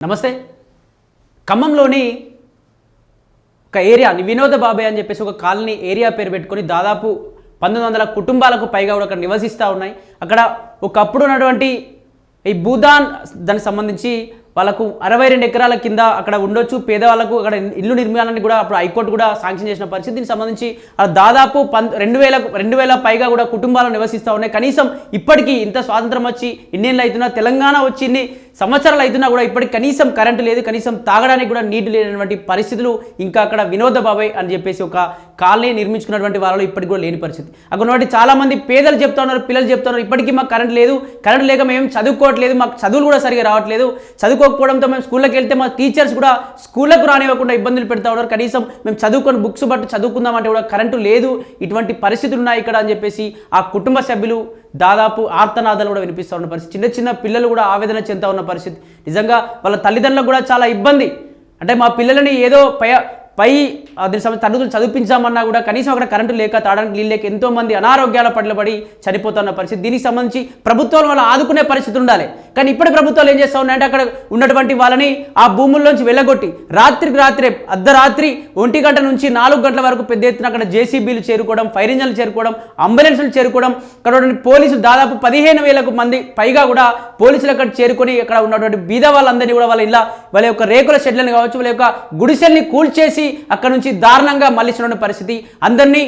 నమస్తే. ఖమ్మంలోని ఒక ఏరియాని వినోద బాబాయ్ అని చెప్పేసి ఒక కాలనీ ఏరియా పేరు పెట్టుకొని దాదాపు 1900 కుటుంబాలకు పైగా కూడా అక్కడ నివసిస్తూ ఉన్నాయి. అక్కడ ఒకప్పుడు ఉన్నటువంటి ఈ భూదాన్ దానికి సంబంధించి వాళ్ళకు 62 ఎకరాల కింద అక్కడ ఉండొచ్చు. పేదవాళ్ళకు అక్కడ ఇల్లు నిర్మాణాన్ని కూడా అప్పుడు హైకోర్టు కూడా శాంక్షన్ చేసిన పరిస్థితి. దీనికి సంబంధించి దాదాపు 2000 పైగా కూడా కుటుంబాలు నివసిస్తూ ఉన్నాయి. కనీసం ఇప్పటికీ ఇంత స్వాతంత్రం వచ్చి ఇన్నేళ్ళు అవుతున్నా, తెలంగాణ వచ్చి ఇన్ని సంవత్సరాలు అవుతున్నా కూడా ఇప్పటికి కనీసం కరెంటు లేదు, కనీసం తాగడానికి కూడా నీటి లేనటువంటి పరిస్థితులు ఇంకా అక్కడ వినోద బాబాయ్ అని చెప్పేసి ఒక కాలనీ నిర్మించుకున్నటువంటి వాళ్ళు ఇప్పటికి కూడా లేని పరిస్థితి. అక్కడ ఉన్నటువంటి చాలామంది పేదలు చెప్తా ఉన్నారు, పిల్లలు చెప్తా ఉన్నారు, ఇప్పటికీ మాకు కరెంట్ లేదు, కరెంట్ లేక మేము చదువుకోవట్లేదు, మాకు చదువులు కూడా సరిగా రావట్లేదు, చదువుకోకపోవడంతో మేము స్కూళ్ళకి వెళ్తే మా టీచర్స్ కూడా స్కూళ్ళకు రానివ్వకుండా ఇబ్బందులు పెడతా ఉన్నారు, కనీసం మేము చదువుకొని బుక్స్ బట్టి చదువుకుందామంటే కూడా కరెంటు లేదు, ఇటువంటి పరిస్థితులు ఉన్నాయి ఇక్కడ అని చెప్పేసి ఆ కుటుంబ సభ్యులు దాదాపు ఆర్తనాదాలు కూడా వినిపిస్తూ ఉన్న పరిస్థితి. చిన్న చిన్న పిల్లలు కూడా ఆవేదన చెందుతూ ఉన్న పరిస్థితి. నిజంగా వాళ్ళ తల్లిదండ్రులకు కూడా చాలా ఇబ్బంది. అంటే మా పిల్లలని ఏదో పై తల్లిదండ్రులు చదివించామన్నా కూడా కనీసం అక్కడ కరెంటు లేక తాగడానికి నీళ్ళు లేక ఎంతోమంది అనారోగ్యాల పట్ల పడి చనిపోతున్న పరిస్థితి. దీనికి సంబంధించి ప్రభుత్వాలు వాళ్ళు ఆదుకునే పరిస్థితి ఉండాలి. కానీ ఇప్పటి ప్రభుత్వాలు ఏం చేస్తూ ఉన్నాయంటే అక్కడ ఉన్నటువంటి వాళ్ళని ఆ భూముల్లోంచి వెళ్ళగొట్టి రాత్రే అర్ధరాత్రి 1 గంట నుంచి 4 గంటల వరకు పెద్ద ఎత్తున అక్కడ జేసీబీలు చేరుకోవడం, ఫైర్ ఇంజన్లు చేరుకోవడం, అంబులెన్స్లు చేరుకోవడం, అక్కడ పోలీసులు దాదాపు 15,000 మంది పైగా కూడా పోలీసులు అక్కడ చేరుకొని అక్కడ ఉన్నటువంటి బీద వాళ్ళందరినీ కూడా వాళ్ళ యొక్క రేకుల షెడ్లను కావచ్చు, వాళ్ళ యొక్క గుడిసెల్ని కూల్చేసి అక్కడ నుంచి దారుణంగా మళ్ళించిన పరిస్థితి. అందరినీ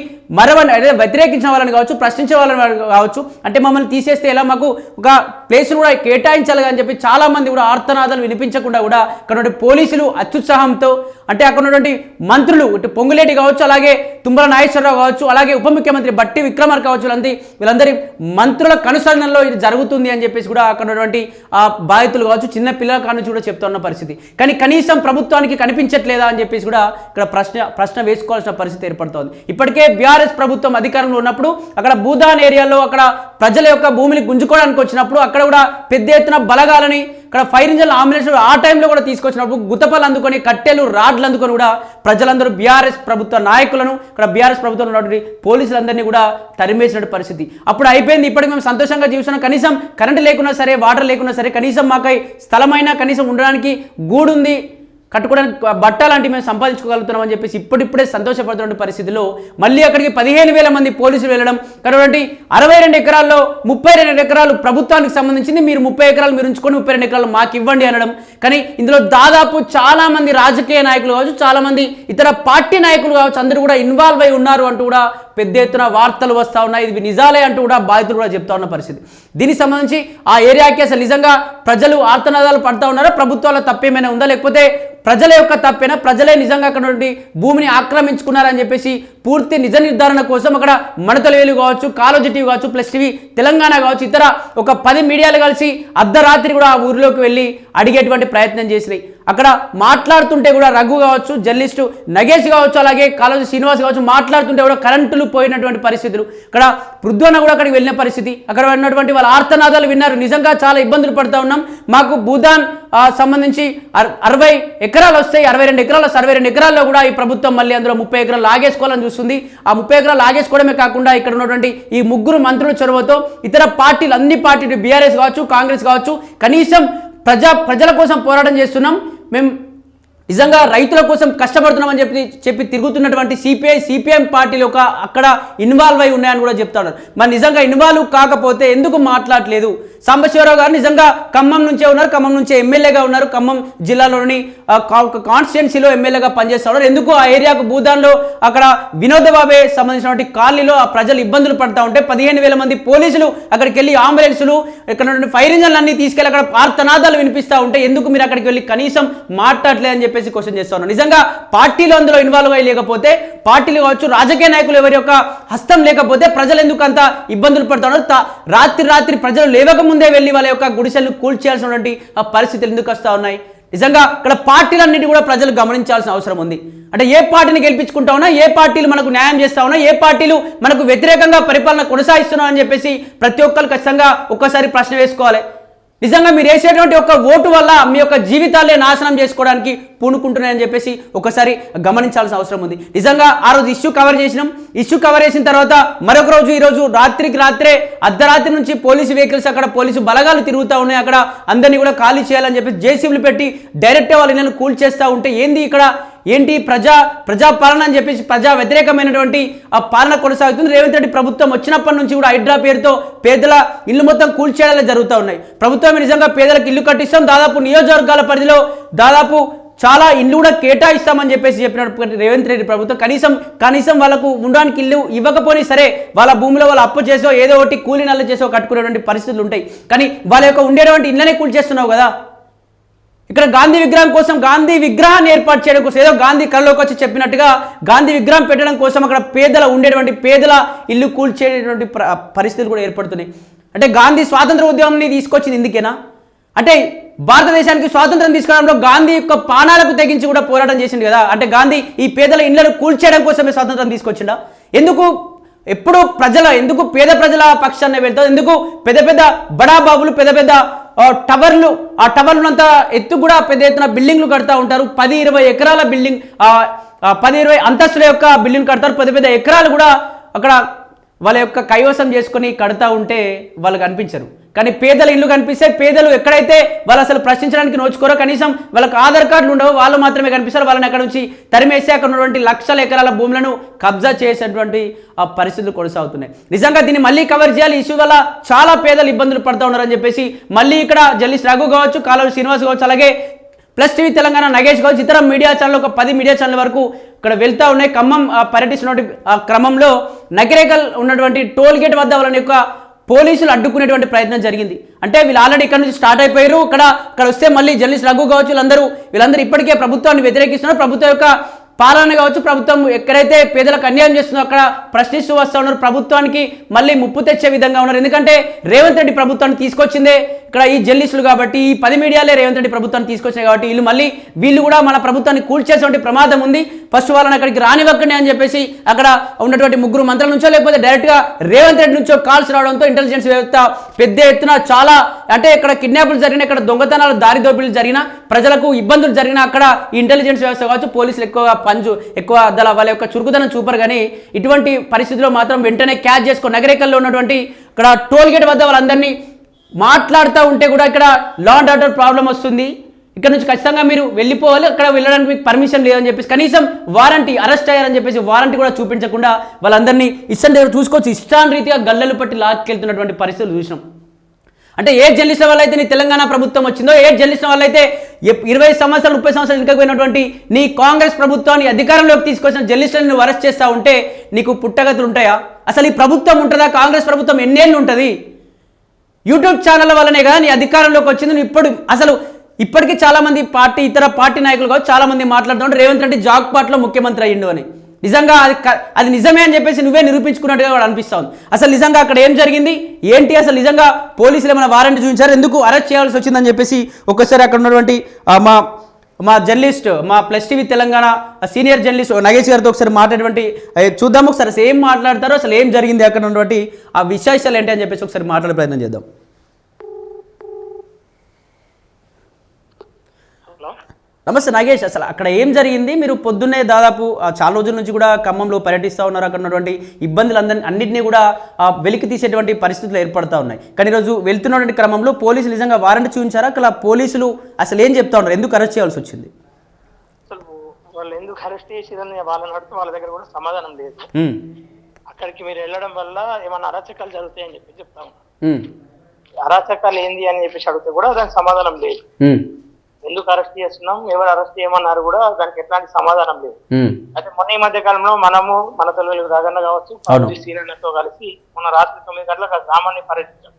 వ్యతిరేకించిన వాళ్ళని కావచ్చు, ప్రశ్నించే వాళ్ళని కావచ్చు, అంటే మమ్మల్ని తీసేస్తే ఎలా, మాకు ఒక ప్లేస్ను కూడా కేటాయించాలి అని చెప్పి చాలామంది కూడా ఆర్తనాదాలు వినిపించకుండా కూడా అక్కడ పోలీసులు అత్యుత్సాహంతో, అంటే అక్కడ ఉన్నటువంటి మంత్రులు ఇటు పొంగులేటి కావచ్చు, అలాగే తుమ్మల నాగేశ్వరరావు కావచ్చు, అలాగే ఉప ముఖ్యమంత్రి బట్టి విక్రమార్క కావచ్చు, వీళ్ళందరి మంత్రుల కనుసరణలో ఇది జరుగుతుంది అని చెప్పేసి కూడా అక్కడ ఉన్నటువంటి ఆ బాధితులు కావచ్చు, చిన్న పిల్లల కానుంచి కూడా చెప్తున్న పరిస్థితి. కానీ కనీసం ప్రభుత్వానికి కనిపించట్లేదా అని చెప్పేసి కూడా ఇక్కడ ప్రశ్న వేసుకోవాల్సిన పరిస్థితి ఏర్పడుతోంది. ఇప్పటికే బీఆర్ఎస్ ప్రభుత్వం అధికారంలో ఉన్నప్పుడు అక్కడ భూదాన్ ఏరియాలో అక్కడ ప్రజల యొక్క భూమిని గుంజుకోవడానికి వచ్చినప్పుడు అక్కడ కూడా పెద్ద ఎత్తున బలగాలని ఇక్కడ ఫైర్ ఇంజన్ అంబులెన్స్ ఆ టైంలో కూడా తీసుకొచ్చినప్పుడు గుతపలు అందుకొని, కట్టెలు రాడ్లు అందుకొని కూడా ప్రజలందరూ బీఆర్ఎస్ ప్రభుత్వ నాయకులను ఇక్కడ బీఆర్ఎస్ ప్రభుత్వంలో ఉన్నటువంటి పోలీసులందరినీ కూడా తరిమేసిన పరిస్థితి. అప్పుడు అయిపోయింది, ఇప్పటికి మేము సంతోషంగా జీవిస్తున్నాం, కనీసం కరెంటు లేకున్నా సరే, వాటర్ లేకున్నా సరే, కనీసం మాకై స్థలమైనా కనీసం ఉండడానికి గూడుంది, కట్టుకోవడానికి బట్ట లాంటివి మేము సంపాదించుకోగలుగుతున్నాం అని చెప్పేసి ఇప్పుడిప్పుడే సంతోషపడుతున్న పరిస్థితిలో మళ్ళీ అక్కడికి 15,000 మంది పోలీసులు వెళ్ళడం, కాబట్టి 62 ఎకరాల్లో 32 ఎకరాలు ప్రభుత్వానికి సంబంధించింది, మీరు 30 ఎకరాలు మీరు ఉంచుకొని 32 ఎకరాలు మాకు ఇవ్వండి అనడం. కానీ ఇందులో దాదాపు చాలా మంది రాజకీయ నాయకులు కావచ్చు, చాలా మంది ఇతర పార్టీ నాయకులు కావచ్చు, అందరూ కూడా ఇన్వాల్వ్ అయి ఉన్నారు అంటూ కూడా పెద్ద ఎత్తున వార్తలు వస్తూ ఉన్నాయి. ఇది నిజాలే అంటూ కూడా బాధితులు కూడా చెప్తా ఉన్న పరిస్థితి. దీనికి సంబంధించి ఆ ఏరియాకి అసలు నిజంగా ప్రజలు ఆర్తనాదాలు పడుతూ ఉన్నారా, ప్రభుత్వాల తప్పేమైనా ఉందా, లేకపోతే ప్రజల యొక్క తప్పేనా, ప్రజలే నిజంగా అక్కడ నుండి భూమిని ఆక్రమించుకున్నారని చెప్పేసి పూర్తి నిజ నిర్ధారణ కోసం అక్కడ మడతల వేలు కావచ్చు, కాలోజీ టీవీ కావచ్చు, ప్లస్ టీవీ తెలంగాణ కావచ్చు, ఇతర ఒక 10 మీడియాలు కలిసి అర్ధరాత్రి కూడా ఆ ఊరిలోకి వెళ్ళి అడిగేటువంటి ప్రయత్నం చేసినాయి. అక్కడ మాట్లాడుతుంటే కూడా రఘు కావచ్చు, జర్నలిస్టు నగేష్ కావచ్చు, అలాగే కాళోజీ శ్రీనివాస్ కావచ్చు, మాట్లాడుతుంటే కూడా కరెంటులు పోయినటువంటి పరిస్థితులు, అక్కడ పృథ్వన్న కూడా అక్కడికి వెళ్ళిన పరిస్థితి, అక్కడ ఉన్నటువంటి వాళ్ళ ఆర్తనాదాలు విన్నారు. నిజంగా చాలా ఇబ్బందులు పడుతూ ఉన్నాం, మాకు భూదాన్ సంబంధించి 60 ఎకరాలు వస్తాయి, 62 ఎకరాల్లో కూడా ఈ ప్రభుత్వం మళ్ళీ అందులో 30 ఎకరాలు లాగేసుకోవాలని చూస్తుంది. ఆ 30 ఎకరాలు లాగేసుకోవడమే కాకుండా ఇక్కడ ఉన్నటువంటి ఈ 3 మంత్రుల చొరవతో ఇతర పార్టీలు, అన్ని పార్టీలు, బీఆర్ఎస్ కావచ్చు, కాంగ్రెస్ కావచ్చు, కనీసం ప్రజల కోసం పోరాటం చేస్తున్నాం, మేము నిజంగా రైతుల కోసం కష్టపడుతున్నామని చెప్పి తిరుగుతున్నటువంటి సిపిఎం పార్టీలు అక్కడ ఇన్వాల్వ్ అయి ఉన్నాయని కూడా చెప్తాడు. మరి నిజంగా ఇన్వాల్వ్ కాకపోతే ఎందుకు మాట్లాడలేదు? సాంబశివరావు గారు నిజంగా ఖమ్మం నుంచే ఉన్నారు, ఖమ్మం నుంచే ఎమ్మెల్యేగా ఉన్నారు, ఖమ్మం జిల్లాలోని కాన్స్టిట్యున్సీలో ఎమ్మెల్యేగా పనిచేస్తున్నారు. ఎందుకు ఆ ఏరియాకు భూదాన్లో అక్కడ వినోద బాబాయ్ సంబంధించినటువంటి కాలనీలో ఆ ప్రజలు ఇబ్బందులు పడుతూ ఉంటే 15,000 మంది పోలీసులు అక్కడికి వెళ్ళి అంబులెన్సులు, ఇక్కడ ఫైర్ ఇంజన్లు అన్ని తీసుకెళ్ళి అక్కడ ఆర్తనాదాలు వినిపిస్తూ ఉంటే ఎందుకు మీరు అక్కడికి వెళ్ళి కనీసం మాట్లాడలేదు అని చెప్పేసి క్వశ్చన్ చేస్తా ఉన్నారు. నిజంగా పార్టీలు అందులో ఇన్వాల్వ్ అయ్యి లేకపోతే, పార్టీలు కావచ్చు, రాజకీయ నాయకులు ఎవరి యొక్క హస్తం లేకపోతే ప్రజలు ఎందుకు అంత ఇబ్బందులు పడుతూ ఉన్నారు? రాత్రి ప్రజలు లేవకముందే వెళ్ళి వాళ్ళ యొక్క గుడిసెలను కూల్చేయాల్సినటువంటి ఆ పరిస్థితులు ఎందుకు వస్తూ ఉన్నాయి? నిజంగా ఇక్కడ పార్టీలన్నిటి కూడా ప్రజలు గమనించాల్సిన అవసరం ఉంది. అంటే ఏ పార్టీని గెలిపించుకుంటా ఉన్నా, ఏ పార్టీలు మనకు న్యాయం చేస్తా ఉన్నా, ఏ పార్టీలు మనకు వ్యతిరేకంగా పరిపాలన కొనసాగిస్తున్నా అని చెప్పేసి ప్రతి ఒక్కరు ఖచ్చితంగా ఒక్కసారి ప్రశ్న వేసుకోవాలి. నిజంగా మీరు వేసేటువంటి ఒక ఓటు వల్ల మీ యొక్క జీవితాలే నాశనం చేసుకోవడానికి పూనుకుంటున్నాయని చెప్పేసి ఒకసారి గమనించాల్సిన అవసరం ఉంది. నిజంగా ఆ రోజు ఇష్యూ కవర్ చేసినాం. ఇష్యూ కవర్ చేసిన తర్వాత మరొక రోజు ఈరోజు రాత్రికి రాత్రే అర్ధరాత్రి నుంచి పోలీసు వెహికల్స్ అక్కడ పోలీసు బలగాలు తిరుగుతూ ఉన్నాయి. అక్కడ అందరినీ కూడా ఖాళీ చేయాలని చెప్పి జేసీబీలు పెట్టి డైరెక్ట్గా వాళ్ళ ఇళ్ళను కూల్ చేస్తూ ఉంటే ఏంది ఇక్కడ ఏంటి ప్రజాపాలన అని చెప్పేసి ప్రజా వ్యతిరేకమైనటువంటి ఆ పాలన కొనసాగుతుంది. రేవంత్ రెడ్డి ప్రభుత్వం వచ్చినప్పటి నుంచి కూడా హైడ్రా పేరుతో పేదల ఇల్లు మొత్తం కూల్చేయాలని జరుగుతూ ఉన్నాయి. ప్రభుత్వం నిజంగా పేదలకు ఇల్లు కట్టిస్తాం, దాదాపు నియోజకవర్గాల పరిధిలో దాదాపు చాలా ఇల్లు కూడా కేటాయిస్తామని చెప్పేసి చెప్పినటువంటి రేవంత్ రెడ్డి ప్రభుత్వం కనీసం వాళ్ళకు ఉండడానికి ఇల్లు ఇవ్వకపోయినా సరే వాళ్ళ భూమిలో వాళ్ళు అప్పు చేసో ఏదో ఒకటి కూలి నల్ల చేసో కట్టుకునేటువంటి పరిస్థితులు ఉంటాయి. కానీ వాళ్ళ యొక్క ఉండేటువంటి ఇళ్ళనే కూల్చేస్తున్నావు కదా. ఇక్కడ గాంధీ విగ్రహం కోసం గాంధీ విగ్రహాన్ని ఏర్పాటు చేయడం కోసం ఏదో గాంధీ కళ్ళలోకి వచ్చి చెప్పినట్టుగా గాంధీ విగ్రహం పెట్టడం కోసం అక్కడ ఉండేటువంటి పేదల ఇల్లు కూల్చేటువంటి పరిస్థితులు కూడా ఏర్పడుతున్నాయి. అంటే గాంధీ స్వాతంత్ర ఉద్యమాన్ని తీసుకొచ్చింది ఇందుకేనా? అంటే భారతదేశానికి స్వాతంత్రం తీసుకోవడంలో గాంధీ యొక్క ప్రాణాలకు తెగించి కూడా పోరాటం చేసింది కదా. అంటే గాంధీ ఈ పేదల ఇళ్లను కూల్చేయడం కోసమే స్వాతంత్రం తీసుకొచ్చిండా? ఎందుకు పేద ప్రజల పక్షాన్ని వెళ్తారు? ఎందుకు పెద్ద బడాబాబులు పెద్ద టవర్లు ఆ టవర్లంతా ఎత్తు కూడా పెద్ద ఎత్తున బిల్డింగ్లు కడతా ఉంటారు. 10-20 ఎకరాల బిల్డింగ్ 10-20 అంతస్తుల యొక్క బిల్డింగ్ కడతారు. పెద్ద ఎకరాలు కూడా అక్కడ వాళ్ళ యొక్క కైవసం చేసుకొని కడతా ఉంటే వాళ్ళకి అనిపించరు. కానీ పేదల ఇల్లు కనిపిస్తే పేదలు ఎక్కడైతే వాళ్ళు అసలు ప్రశ్నించడానికి నోచుకోరో, కనీసం వాళ్ళకి ఆధార్ కార్డులు ఉండవు, వాళ్ళు మాత్రమే కనిపిస్తారు. వాళ్ళని అక్కడ నుంచి తరిమేసి అక్కడ ఉన్నటువంటి లక్షల ఎకరాల భూములను కబ్జా చేసేటువంటి ఆ పరిస్థితులు కొనసాగుతున్నాయి. నిజంగా దీన్ని మళ్ళీ కవర్ చేయాలి. ఇష్యూ వల్ల చాలా పేదలు ఇబ్బందులు పడుతూ ఉన్నారని చెప్పేసి మళ్ళీ ఇక్కడ జల్లిస్ రఘు కావచ్చు, కాలువ శ్రీనివాస్ కావచ్చు, అలాగే ప్లస్ టీవీ తెలంగాణ నగేష్ కావచ్చు, ఇతర మీడియా ఛానల్ ఒక 10 మీడియా ఛానల్ వరకు ఇక్కడ వెళ్తూ ఉన్నాయి. ఖమ్మం పర్యటిస్తున్న క్రమంలో నకిరేకల్ ఉన్నటువంటి టోల్ గేట్ వద్ద వాళ్ళని యొక్క పోలీసులు అడ్డుకునేటువంటి ప్రయత్నం జరిగింది. అంటే వీళ్ళు ఆల్రెడీ ఇక్కడ నుంచి స్టార్ట్ అయిపోయారు. ఇక్కడ వస్తే మళ్ళీ జర్నలిస్ట్ రఘు కావచ్చు, వీళ్ళందరూ ఇప్పటికే ప్రభుత్వాన్ని వ్యతిరేకిస్తున్నారు. ప్రభుత్వం యొక్క పాలన కావచ్చు, ప్రభుత్వం ఎక్కడైతే పేదలకు అన్యాయం చేస్తుందో అక్కడ ప్రశ్నిస్తూ వస్తూ ఉన్నారు. ప్రభుత్వానికి మళ్ళీ ముప్పు తెచ్చే విధంగా ఉన్నారు. ఎందుకంటే రేవంత్ రెడ్డి ప్రభుత్వాన్ని తీసుకొచ్చిందే ఇక్కడ ఈ జర్నలిస్టులు కాబట్టి, ఈ 10 మీడియాలే రేవంత్ రెడ్డి ప్రభుత్వాన్ని తీసుకొచ్చాయి కాబట్టి వీళ్ళు కూడా మన ప్రభుత్వాన్ని కూల్చేసేటువంటి ప్రమాదం ఉంది. ఫస్ట్ వాళ్ళని అక్కడికి రానివ్వకండి అని చెప్పేసి అక్కడ ఉన్నటువంటి 3 మంత్రుల నుంచో లేకపోతే డైరెక్ట్గా రేవంత్ రెడ్డి నుంచో కాల్స్ రావడంతో ఇంటెలిజెన్స్ వ్యవస్థ పెద్ద ఎత్తున చాలా అంటే ఇక్కడ కిడ్నాపులు జరిగిన, ఇక్కడ దొంగతనాలు దారి దోపిడీలు జరిగిన, ప్రజలకు ఇబ్బందులు జరిగిన అక్కడ ఇంటెలిజెన్స్ వ్యవస్థ కావచ్చు, పోలీసులు ఎక్కువ వాళ్ళ యొక్క చురుకుదనం చూపరు. కానీ ఇటువంటి పరిస్థితుల్లో మాత్రం వెంటనే క్యాచ్ చేసుకో నగరేకల్లో ఉన్నటువంటి ఇక్కడ టోల్ గేట్ వద్ద వాళ్ళందరినీ మాట్లాడుతూ ఉంటే కూడా ఇక్కడ లా అండ్ ఆర్డర్ ప్రాబ్లం వస్తుంది. ఇక్కడ నుంచి ఖచ్చితంగా మీరు వెళ్ళిపోవాలి, అక్కడ వెళ్ళడానికి మీకు పర్మిషన్ లేదని చెప్పేసి కనీసం వారంటీ అరెస్ట్ అయ్యారని చెప్పేసి వారంటీ కూడా చూపించకుండా వాళ్ళందరినీ ఇష్టం దగ్గర చూసుకోవచ్చు ఇష్టానురీతిగా గల్లలు పట్టి లాక్కెళ్తున్నటువంటి పరిస్థితులు చూసినాం. అంటే ఏ జర్నలిస్టుల వల్ల అయితే నీ తెలంగాణ ప్రభుత్వం వచ్చిందో, ఏ జర్నలిస్టుల వల్ల అయితే 20 సంవత్సరాలు 30 సంవత్సరాలు వెనుకపోయినటువంటి నీ కాంగ్రెస్ ప్రభుత్వాన్ని అధికారంలోకి తీసుకొచ్చిన జర్నలిస్టులను నువ్వు అరెస్ట్ చేస్తూ ఉంటే నీకు పుట్టగతులు ఉంటాయా? అసలు ఈ ప్రభుత్వం ఉంటుందా? కాంగ్రెస్ ప్రభుత్వం ఎన్నేళ్ళు ఉంటుంది? యూట్యూబ్ ఛానళ్ళ వల్లనే కదా నీ అధికారంలోకి వచ్చింది. నువ్వు ఇప్పటికీ చాలామంది ఇతర పార్టీ నాయకులు కావచ్చు చాలామంది మాట్లాడుతుంటే రేవంత్ రెడ్డి జాక్పాట్లో ముఖ్యమంత్రి అయ్యిండు అని. నిజంగా అది నిజమే అని చెప్పేసి నువ్వే నిరూపించుకున్నట్టుగా కూడా అనిపిస్తా ఉంది. అసలు నిజంగా అక్కడ ఏం జరిగింది ఏంటి? అసలు నిజంగా పోలీసులు ఏమైనా వారెంట్ చూపించారు? ఎందుకు అరెస్ట్ చేయాల్సి వచ్చిందని చెప్పేసి ఒక్కసారి అక్కడ ఉన్నటువంటి మా జర్నలిస్ట్ మా plus TV Telangana senior journalist Nagesh గారితో ఒకసారి మాట్లాడేటువంటి చూద్దాం. ఒకసారి అసలు ఏం మాట్లాడతారో, అసలు ఏం జరిగింది అక్కడ ఉన్నటువంటి ఆ విశేషాలు ఏంటి అని చెప్పేసి ఒకసారి మాట్లాడే ప్రయత్నం చేద్దాం. నమస్తే నాగేష్, అసలు అక్కడ ఏం జరిగింది? మీరు పొద్దున్నే దాదాపు చాలా రోజుల నుంచి కూడా ఖమ్మంలో పర్యటిస్తూ ఉన్నారు. అక్కడ ఉన్నటువంటి అన్నింటినీ కూడా వెలికి తీసేటువంటి పరిస్థితులు ఏర్పడతా ఉన్నాయి. కానీ ఈరోజు వెళ్తున్నటువంటి క్రమంలో పోలీసులు నిజంగా వారెంట్ చూపించారా? అక్కడ పోలీసులు అసలు ఏం చెప్తా ఉన్నారు? ఎందుకు అరెస్ట్ చేయాల్సి వచ్చింది? అసలు వాళ్ళు ఎందుకు అరెస్ట్ చేసిరని వాళ్ళని అడిగితే వాళ్ళ దగ్గర కూడా సమాధానం లేదు. అక్కడికి మీరు వెళ్ళడం వల్ల ఏమన్నా అరాచకాలు జరుగుతాయని చెప్పి చెప్తా ఉన్నారు. అరాచకాలు ఏంది అని చెప్పేసి అడిగితే కూడా దానికి సమాధానం లేదు. ఎందుకు అరెస్ట్ చేస్తున్నాం, ఎవరు అరెస్ట్ చేయమన్నారు కూడా దానికి ఎట్లాంటి సమాధానం లేదు. అయితే మొన్న ఈ మధ్య కాలంలో మనము మన తెలుగు రాగన్న కావచ్చు సీనియర్లతో కలిసి మొన్న రాత్రి 9 గంటలకు ఆ గ్రామాన్ని పర్యటించాం.